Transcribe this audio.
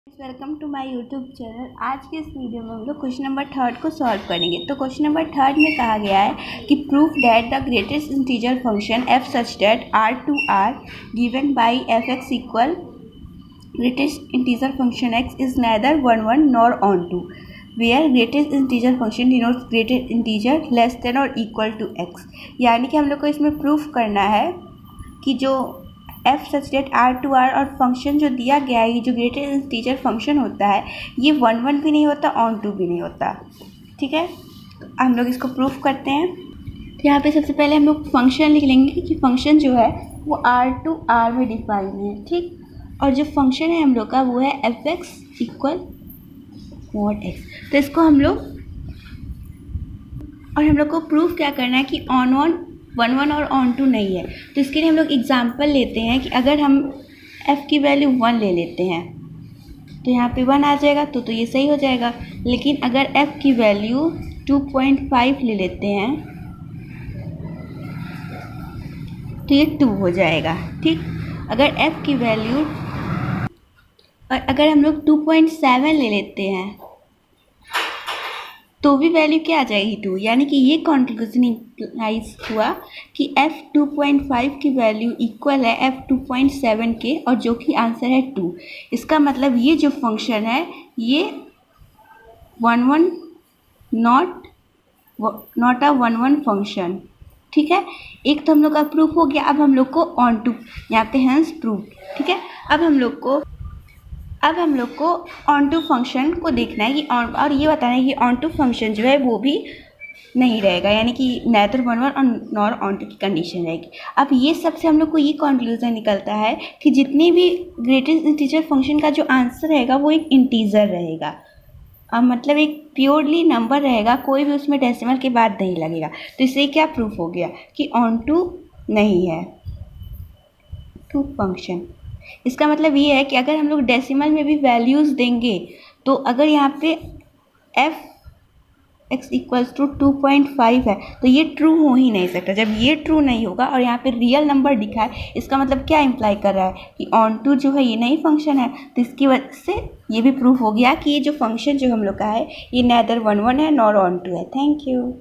Welcome to my YouTube channel. आज के इस वीडियो में हम लोग क्वेश्चन नंबर 3 को सॉल्व करेंगे। तो क्वेश्चन नंबर 3 में कहा गया है कि proof that the greatest integer function f such that r given by f(x) equal greatest integer function x is neither 1 1 nor onto where greatest integer function denotes greatest integer less than और equal to x। यानी कि हम लोग को इसमें proof करना है कि जो f सच डेट r और फंक्शन जो दिया गया है, ये जो ग्रेटेस्ट इंटीजर फंक्शन होता है, ये 1 1 भी नहीं होता, ऑन टू भी नहीं होता। ठीक है, तो हम लोग इसको प्रूफ करते हैं। तो यहाँ पे सबसे पहले हम लोग फंक्शन लिख लेंगे कि फंक्शन जो है वो r में डिफाइन है। ठीक, और जो फंक्शन है हम लोग का वो है f(x) इक्वल mod x। तो इसको हम लोग को प्रूफ क्या करना है कि ऑन 1 1 और ऑन 2 नहीं है। तो इसके लिए हम लोग एग्जांपल लेते हैं कि अगर हम f की वैल्यू 1 ले लेते हैं तो यहाँ पे 1 आ जाएगा, तो ये सही हो जाएगा। लेकिन अगर f की वैल्यू 2.5 ले लेते हैं तो ये 2 हो जाएगा। ठीक, अगर f की वैल्यू अगर हम लोग 2.7 ले लेते हैं तो भी वैल्यू क्या आ जाएगी 2। यानी कि ये कॉन्क्लूजन इम्प्लाइज हुआ कि f 2.5 की वैल्यू इक्वल है f 2.7 के, और जो कि आंसर है 2। इसका मतलब ये जो फंक्शन है ये 1 1 नॉट अ 1 1 फंक्शन। ठीक है, एक तो हम लोग का प्रूफ हो गया। अब हम लोग को ऑन टू यहाँ पे हैंस प्रूफ। ठीक है, अब हम लोग को ऑन टू फंक्शन को देखना है कि और ये बताना है कि ऑन टू फंक्शन जो है वो भी नहीं रहेगा, यानी कि नेदर 1 1 और नॉर ऑन टू की कंडीशन रहेगी। अब ये सबसे हम लोग को ये कंक्लूजन निकलता है कि जितने भी ग्रेटेस्ट इंटीजर फंक्शन का जो आंसर रहेगा वो एक इंटीजर रहेगा। अब मतलब एक प्योरली नंबर रहेगा, कोई भी उसमें डेसिमल के बाद नहीं लगेगा। तो इससे क्या प्रूफ हो गया कि ऑन टू नहीं है टू फंक्शन। इसका मतलब ये है कि अगर हम लोग डेसिमल में भी वैल्यूज़ देंगे तो अगर यहाँ पे f(x) इक्वल्स टू 2.5 है तो ये ट्रू हो ही नहीं सकता। जब ये ट्रू नहीं होगा और यहाँ पे रियल नंबर दिखा है, इसका मतलब क्या इम्प्लाई कर रहा है कि ऑन टू जो है ये नहीं फंक्शन है। तो इसकी वजह से ये भी प्रूफ हो गया कि ये जो फंक्शन जो हम लोग का है ये नेदर 1 1 है नॉर ऑन टू है। Thank you.